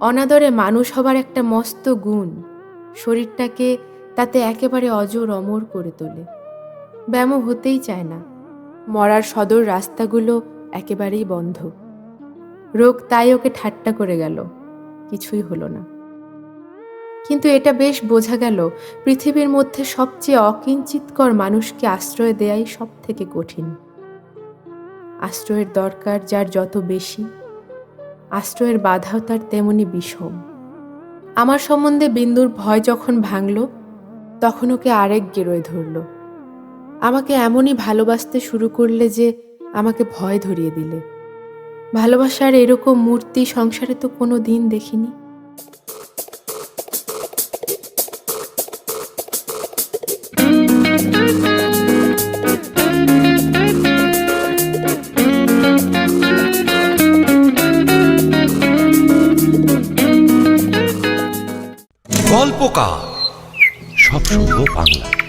অনাদরে মানুষ হবার একটা মস্ত গুণ, শরীরটাকে তাতে একেবারে অজর অমর করে তোলে। ব্যামো হতেই চায় না, মরার সদর রাস্তাগুলো একেবারেই বন্ধ। রোগ তাই ওকে ঠাট্টা করে গেল, কিছুই হলো না। কিন্তু এটা বেশ বোঝা গেল, পৃথিবীর মধ্যে সবচেয়ে অকিঞ্চিতকর মানুষকে আশ্রয় দেয়াই সব থেকে কঠিন। আশ্রয়ের দরকার যার যত বেশি, আশ্রয়ের বাধাও তার তেমনি বিষম। আমার সম্বন্ধে বিন্দুর ভয় যখন ভাঙল, তখন ওকে আরেক গেরোয় ধরল। আমাকে এমনই ভালোবাসতে শুরু করলে যে আমাকে ভয় ধরিয়ে দিলে। ভালোবাসার এরকম মূর্তি সংসারে তো কোনো দিন দেখিনি। গল্পকার সব শুনবো বাংলা।